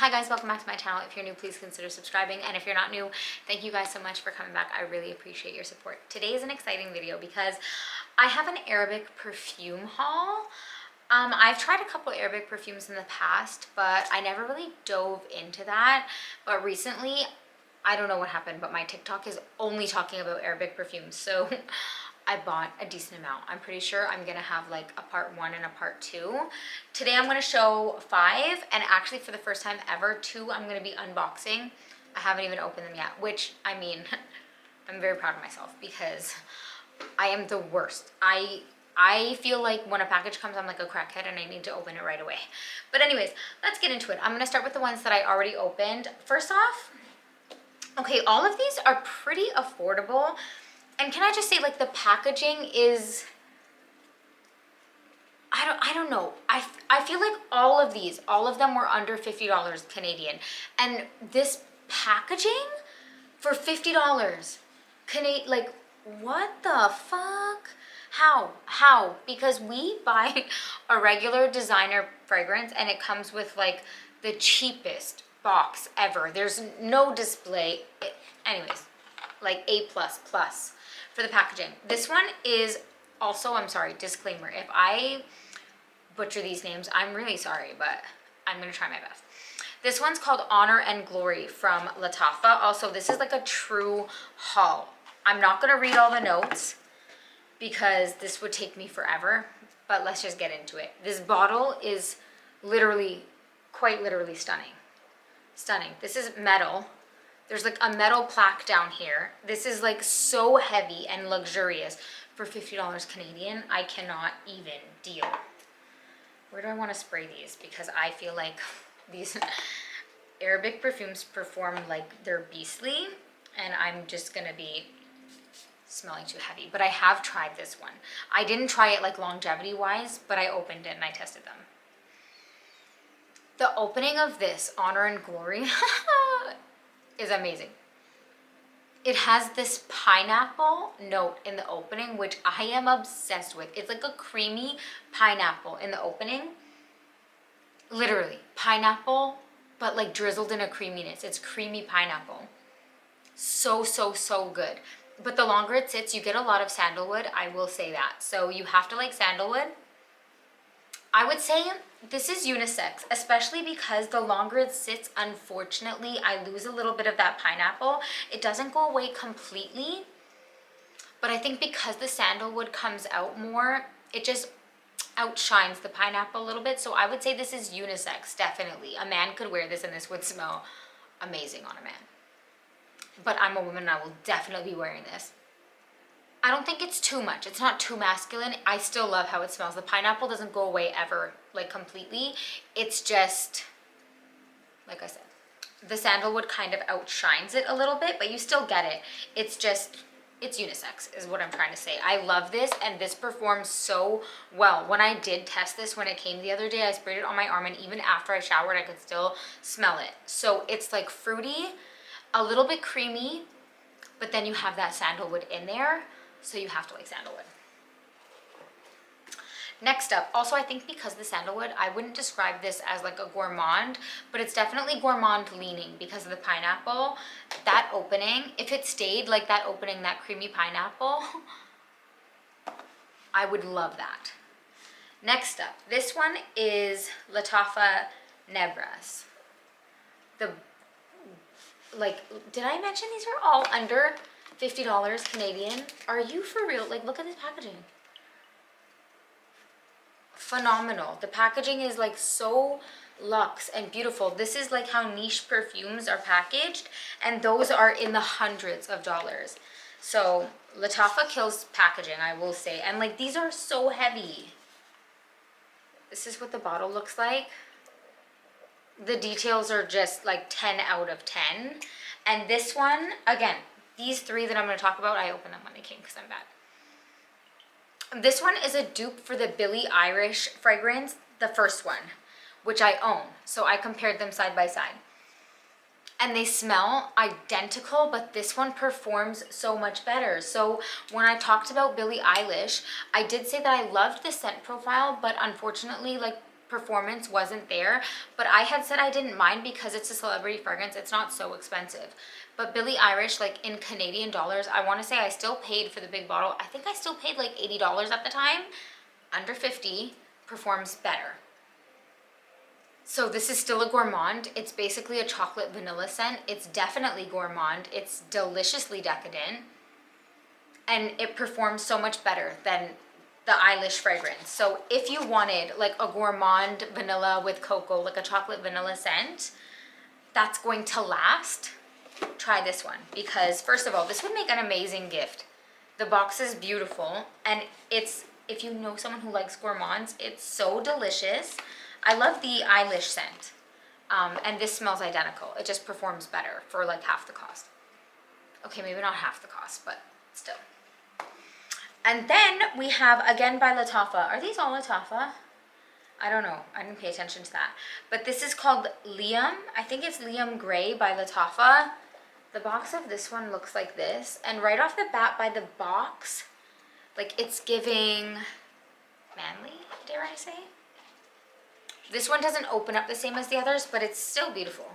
Hi guys, welcome back to my channel. If you're new, please consider subscribing, and if you're not new, thank you guys so much for coming back. I really appreciate your support. Today is an exciting video because I have an Arabic perfume haul. I've tried a couple Arabic perfumes in the past, but I never really dove into that. But recently, I don't know what happened, but my TikTok is only talking about Arabic perfumes, so I bought a decent amount. I'm pretty sure I'm gonna have like a part 1 and a part 2. Today I'm gonna show 5, and actually for the first time ever, 2 I'm gonna be unboxing. I haven't even opened them yet, which, I mean, I'm very proud of myself because I am the worst. I feel like when a package comes, I'm like a crackhead and I need to open it right away. But anyways, let's get into it. I'm gonna start with the ones that I already opened. First off, okay, all of these are pretty affordable. And can I just say, like, the packaging is, I don't know. I feel like all of them were under $50 Canadian. And this packaging for $50 Canadian, like, what the fuck? How? Because we buy a regular designer fragrance and it comes with like the cheapest box ever. There's no display. Anyways, like A++ for the packaging. This one is also, I'm sorry, disclaimer, if I butcher these names, I'm really sorry, but I'm gonna try my best. This one's called Honor and Glory from Latafa. Also, this is like a true haul. I'm not gonna read all the notes because this would take me forever, but let's just get into it. This bottle is literally, quite literally stunning. Stunning. This is metal. There's like a metal plaque down here. This is like so heavy and luxurious for $50 Canadian. I cannot even deal. Where do I want to spray these? Because I feel like these Arabic perfumes perform like they're beastly, and I'm just gonna be smelling too heavy. But I have tried this one. I didn't try it like longevity wise, but I opened it and I tested them. The opening of this Honor and Glory is amazing. It has this pineapple note in the opening, which I am obsessed with. It's like a creamy pineapple in the opening. Literally, pineapple, but like drizzled in a creaminess. It's creamy pineapple. So good. But the longer it sits, you get a lot of sandalwood, I will say that. So you have to like sandalwood. I would say this is unisex, especially because the longer it sits, unfortunately, I lose a little bit of that pineapple. It doesn't go away completely, but I think because the sandalwood comes out more, it just outshines the pineapple a little bit. So I would say this is unisex, definitely. A man could wear this and this would smell amazing on a man. But I'm a woman and I will definitely be wearing this. I don't think it's too much. It's not too masculine. I still love how it smells. The pineapple doesn't go away ever, like completely. It's just, like I said, the sandalwood kind of outshines it a little bit, but you still get it. It's just, it's unisex is what I'm trying to say. I love this, and this performs so well. When I did test this, when it came the other day, I sprayed it on my arm, and even after I showered, I could still smell it. So it's like fruity, a little bit creamy, but then you have that sandalwood in there. So you have to like sandalwood. Next up, also I think because the sandalwood, I wouldn't describe this as like a gourmand, but it's definitely gourmand leaning because of the pineapple. That opening, if it stayed like that opening, that creamy pineapple, I would love that. Next up, this one is Latafa Nebras. Did I mention these are all under $50 Canadian? Are you for real? Like, look at this packaging. Phenomenal. The packaging is like so luxe and beautiful. This is like how niche perfumes are packaged, and those are in the hundreds of dollars. So Latafa kills packaging, I will say. And like, these are so heavy. This is what the bottle looks like. The details are just like 10 out of 10. And this one, again, these 3 that I'm going to talk about, I opened them when they came because I'm bad. This one is a dupe for the Billie Eilish fragrance, the first one, which I own. So I compared them side by side. And they smell identical, but this one performs so much better. So when I talked about Billie Eilish, I did say that I loved the scent profile, but unfortunately, like, performance wasn't there, but I had said I didn't mind because it's a celebrity fragrance. It's not so expensive. But Billie Eilish, like in Canadian dollars, I want to say I still paid for the big bottle. I think I still paid like $80 at the time. Under 50, performs better. So this is still a gourmand. It's basically a chocolate vanilla scent. It's definitely gourmand. It's deliciously decadent. And it performs so much better than the Eilish fragrance. So if you wanted like a gourmand vanilla with cocoa, like a chocolate vanilla scent, that's going to last, try this one. Because first of all, this would make an amazing gift. The box is beautiful, and it's, if you know someone who likes gourmands, it's so delicious. I love the Eilish scent. And this smells identical. It just performs better for like half the cost. Okay, maybe not half the cost, but still. And then we have, again by Lattafa. Are these all Lattafa? I don't know. I didn't pay attention to that. But this is called Liam. I think it's Liam Grey by Lattafa. The box of this one looks like this. And right off the bat by the box, like it's giving manly, dare I say? This one doesn't open up the same as the others, but it's still beautiful.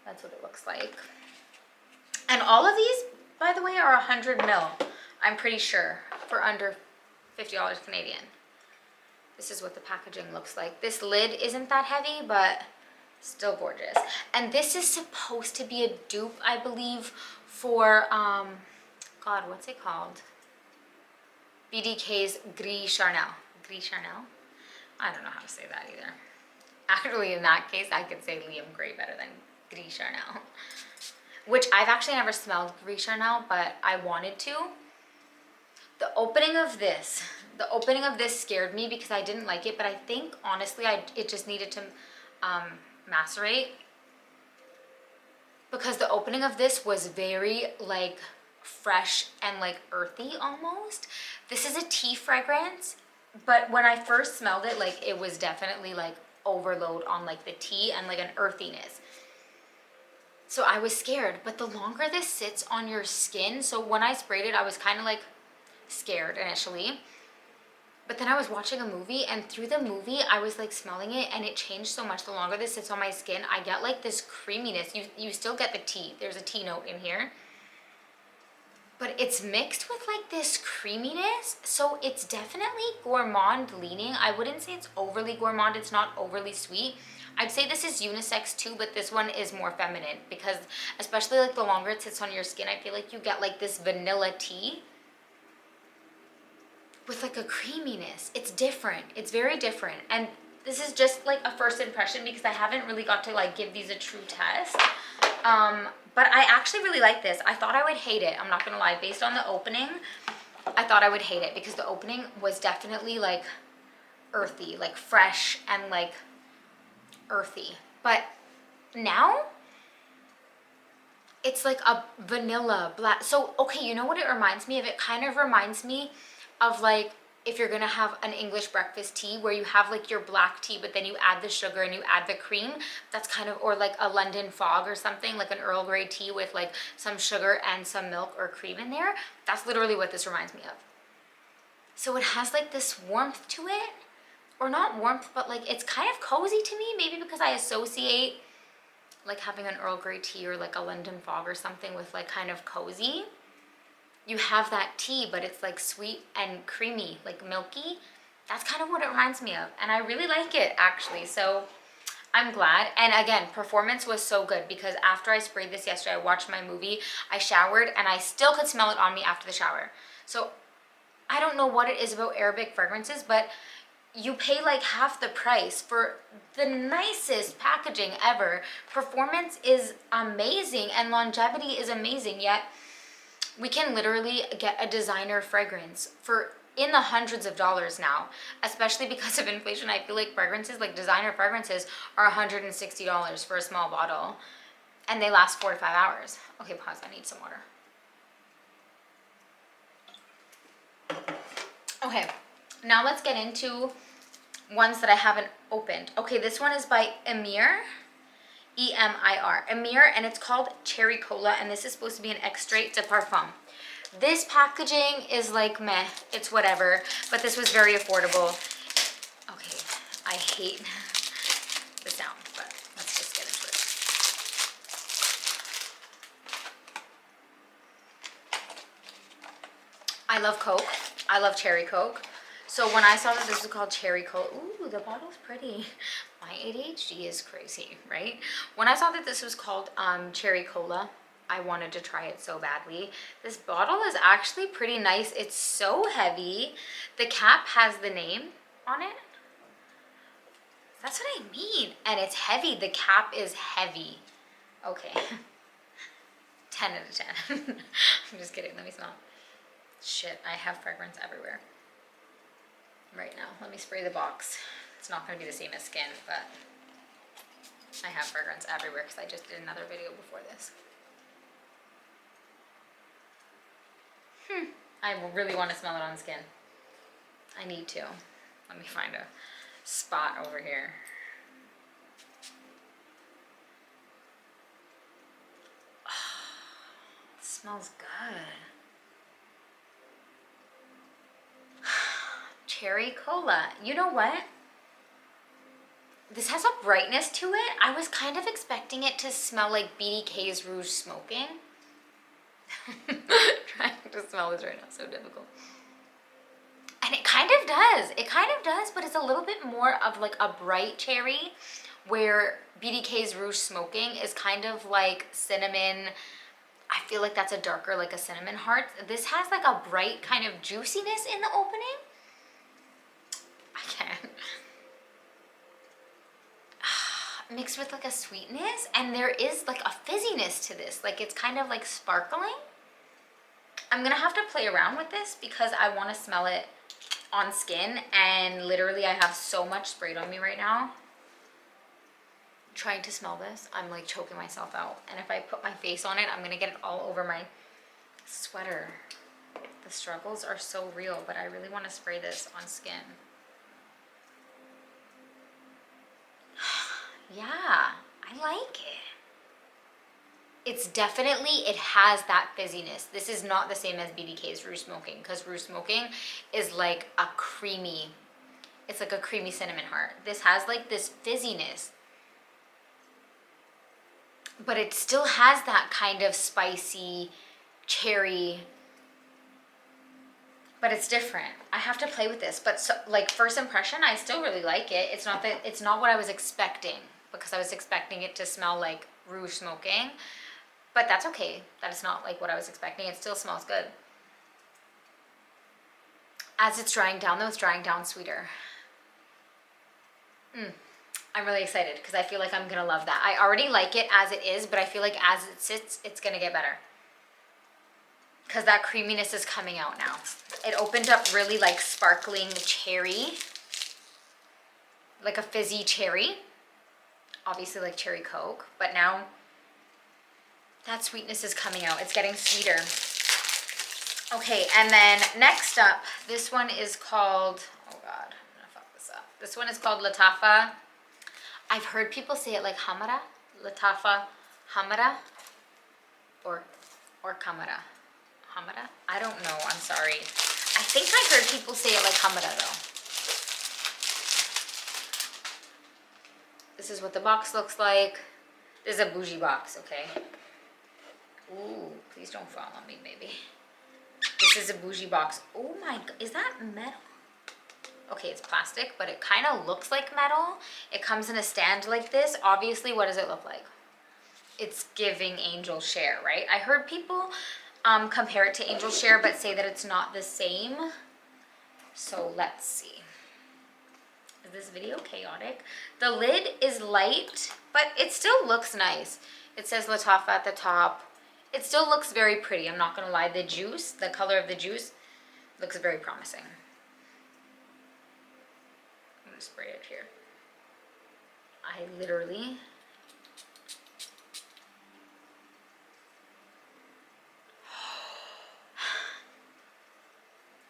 That's what it looks like. And all of these, by the way, are 100 ml. I'm pretty sure, for under $50 Canadian. This is what the packaging looks like. This lid isn't that heavy, but still gorgeous. And this is supposed to be a dupe, I believe, for, God, what's it called? BDK's Gris Charnel. Gris Charnel? I don't know how to say that either. Actually, in that case, I could say Liam Grey better than Gris Charnel. Which I've actually never smelled Gris Charnel, but I wanted to. The opening of this scared me because I didn't like it, but I think, honestly, it just needed to macerate. Because the opening of this was very, like, fresh and, like, earthy almost. This is a tea fragrance, but when I first smelled it, like, it was definitely, like, overload on, like, the tea and, like, an earthiness. So I was scared, but the longer this sits on your skin, so when I sprayed it, I was kind of, like, scared initially. But then I was watching a movie, and through the movie, I was, like, smelling it, and it changed so much. The longer this sits on my skin, I get, like, this creaminess. You still get the tea. There's a tea note in here. But it's mixed with like this creaminess, so it's definitely gourmand leaning. I wouldn't say it's overly gourmand, it's not overly sweet. I'd say this is unisex too, but this one is more feminine because especially like the longer it sits on your skin, I feel like you get like this vanilla tea with like a creaminess. It's different, it's very different. And this is just like a first impression because I haven't really got to like give these a true test. But I actually really like this. I thought I would hate it. I'm not gonna lie. Based on the opening, I thought I would hate it because the opening was definitely like earthy, like fresh and like earthy. But now it's like a vanilla black. So, okay, you know what it reminds me of? It kind of reminds me of like if you're gonna have an English breakfast tea where you have like your black tea, but then you add the sugar and you add the cream. That's kind of, or like a London fog or something, like an Earl Grey tea with like some sugar and some milk or cream in there. That's literally what this reminds me of. So it has like this warmth to it, or not warmth, but like it's kind of cozy to me, maybe because I associate like having an Earl Grey tea or like a London fog or something with like kind of cozy. You have that tea, but it's like sweet and creamy, like milky. That's kind of what it reminds me of. And I really like it actually. So I'm glad. And again, performance was so good because after I sprayed this yesterday, I watched my movie, I showered, and I still could smell it on me after the shower. So I don't know what it is about Arabic fragrances, but you pay like half the price for the nicest packaging ever. Performance is amazing and longevity is amazing, yet we can literally get a designer fragrance for in the hundreds of dollars now, especially because of inflation. I feel like fragrances, like designer fragrances, are $160 for a small bottle, and they last 4 to 5 hours. Okay, pause, I need some water. Okay, now let's get into ones that I haven't opened. Okay, this one is by Emir. E-M-I-R, Emir, and it's called Cherry Cola, and this is supposed to be an extrait de parfum. This packaging is like meh, it's whatever, but this was very affordable. Okay, I hate the sound, but let's just get into it. I love Coke. I love cherry Coke. So when I saw that this was called cherry Coke, ooh, the bottle's pretty. My ADHD is crazy, right? When I saw that this was called cherry cola, I wanted to try it so badly. This bottle is actually pretty nice. It's so heavy. The cap has the name on it. That's what I mean. And it's heavy. The cap is heavy. Okay. 10 out of 10. I'm just kidding. Let me smell. Shit, I have fragrance everywhere right now. Let me spray the box. It's not going to be the same as skin, but I have fragrance everywhere because I just did another video before this. I really want to smell it on skin. I need to. Let me find a spot over here. Oh, it smells good. Cherry cola. You know what? This has a brightness to it. I was kind of expecting it to smell like BDK's Rouge Smoking. Trying to smell this right now, so difficult. And it kind of does. It kind of does, but it's a little bit more of like a bright cherry, where BDK's Rouge Smoking is kind of like cinnamon. I feel like that's a darker, like a cinnamon heart. This has like a bright kind of juiciness in the opening. I can't. Mixed with like a sweetness, and there is like a fizziness to this. Like it's kind of like sparkling. I'm gonna have to play around with this because I want to smell it on skin, and literally I have so much sprayed on me right now. Trying to smell this, I'm like choking myself out, and if I put my face on it, I'm gonna get it all over my sweater. The struggles are so real, but I really want to spray this on skin. Yeah, I like it. It's definitely, it has that fizziness. This is not the same as BDK's Rouge Smoking, because Rouge Smoking is like a creamy, it's like a creamy cinnamon heart. This has like this fizziness, but it still has that kind of spicy cherry, but it's different. I have to play with this, but so, like first impression, I still really like it. It's not that, it's not what I was expecting, because I was expecting it to smell like Rouge Smoking, but that's okay. That is not like what I was expecting. It still smells good. As it's drying down though, it's drying down sweeter. I'm really excited because I feel like I'm gonna love that. I already like it as it is, but I feel like as it sits, it's gonna get better. Because that creaminess is coming out now. It opened up really like sparkling cherry, like a fizzy cherry, obviously like cherry Coke, but now that sweetness is coming out. It's getting sweeter. Okay, and then next up, this one is called, oh God, I'm gonna fuck this up. This one is called Latafa. I've heard people say it like Hamara, Latafa Hamara, or Kamara. Hamada? I don't know, I'm sorry. I think I heard people say it like Hamada though. This is what the box looks like. This is a bougie box, okay? Ooh, please don't fall on me, baby. This is a bougie box. Oh my God, is that metal? Okay, it's plastic, but it kind of looks like metal. It comes in a stand like this. Obviously, what does it look like? It's giving Angel Share, right? I heard people compare it to Angel Share, but say that it's not the same. So let's see. Is this video chaotic? The lid is light, but it still looks nice. It says Latafa at the top. It still looks very pretty, I'm not gonna lie. The juice, the color of the juice, looks very promising. I'm gonna spray it here. I literally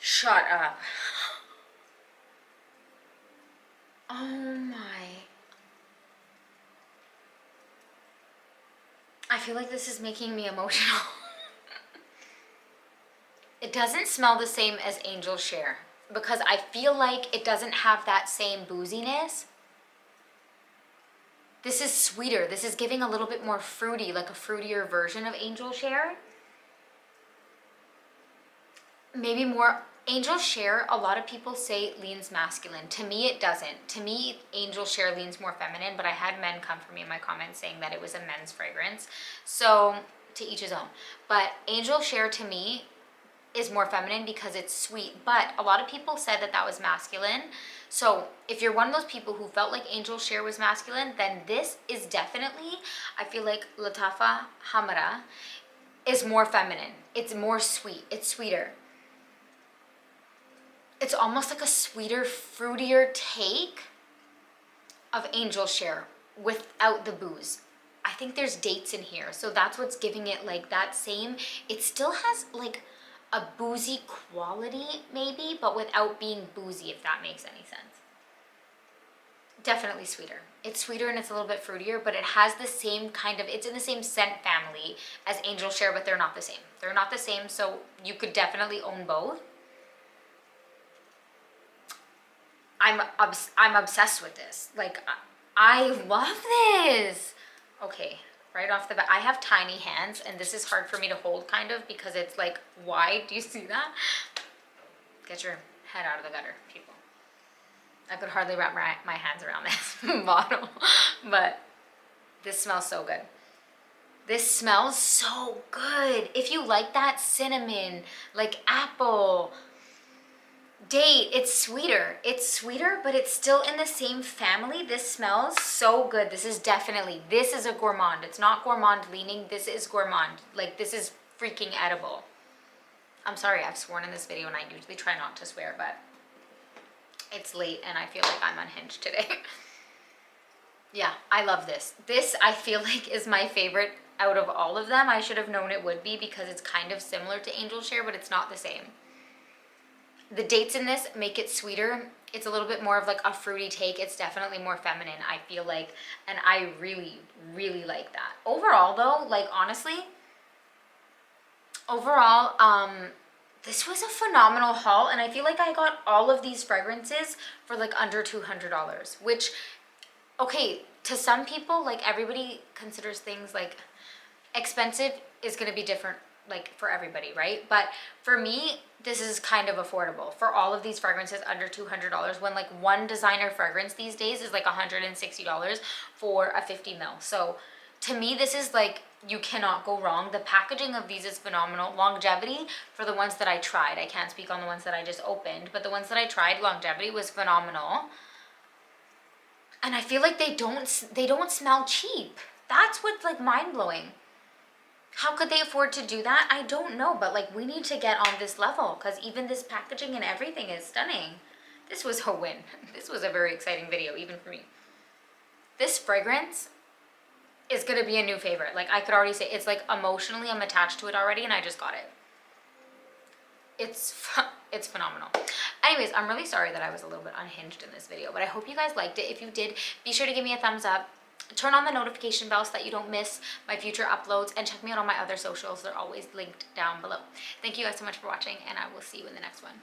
shut up. Oh my. I feel like this is making me emotional. It doesn't smell the same as Angel Share, because I feel like it doesn't have that same booziness. This is sweeter. This is giving a little bit more fruity, like a fruitier version of Angel Share. Maybe more. Angel Share, a lot of people say leans masculine. To me, it doesn't. To me, Angel Share leans more feminine, but I had men come for me in my comments saying that it was a men's fragrance. So, to each his own. But Angel Share, to me, is more feminine because it's sweet. But a lot of people said that that was masculine. So, if you're one of those people who felt like Angel Share was masculine, then this is definitely, I feel like Latafa Hamara is more feminine. It's more sweet. It's sweeter. It's almost like a sweeter, fruitier take of Angel Share without the booze. I think there's dates in here, so that's what's giving it like that same, it still has like a boozy quality maybe, but without being boozy, if that makes any sense. Definitely sweeter. It's sweeter and it's a little bit fruitier, but it has the same kind of, it's in the same scent family as Angel Share, but they're not the same. They're not the same, so you could definitely own both. I'm obsessed with this. Like, I love this. Okay, right off the bat, I have tiny hands, and this is hard for me to hold kind of because it's like wide. Do you see that? Get your head out of the gutter, people. I could hardly wrap my hands around this bottle, but this smells so good. This smells so good. If you like that cinnamon, like apple, date, it's sweeter. It's sweeter, but it's still in the same family. This smells so good. This is a gourmand. It's not gourmand leaning. This is gourmand. Like, this is freaking edible. I'm sorry, I've sworn in this video and I usually try not to swear, but it's late and I feel like I'm unhinged today. Yeah, I love this. This, I feel like, is my favorite out of all of them. I should have known it would be because it's kind of similar to Angel Share, but it's not the same. The dates in this make it sweeter. It's a little bit more of like a fruity take. It's definitely more feminine, I feel like, and I really, really like that. Overall though, like honestly, this was a phenomenal haul, and I feel like I got all of these fragrances for like under $200, which, okay, to some people, like everybody considers things like expensive is going to be different like for everybody, right? But for me, this is kind of affordable for all of these fragrances under $200 when like one designer fragrance these days is like $160 for a 50 ml. So to me, this is like, you cannot go wrong. The packaging of these is phenomenal. Longevity for the ones that I tried. I can't speak on the ones that I just opened, but the ones that I tried, longevity was phenomenal. And I feel like they don't smell cheap. That's what's like mind-blowing. How could they afford to do that? I don't know, but like we need to get on this level because even this packaging and everything is stunning. This was a win. This was a very exciting video, even for me. This fragrance is gonna be a new favorite. Like I could already say, it's like emotionally I'm attached to it already and I just got it. It's phenomenal. Anyways, I'm really sorry that I was a little bit unhinged in this video, but I hope you guys liked it. If you did, be sure to give me a thumbs up. Turn on the notification bell so that you don't miss my future uploads, and check me out on my other socials. They're always linked down below. Thank you guys so much for watching, and I will see you in the next one.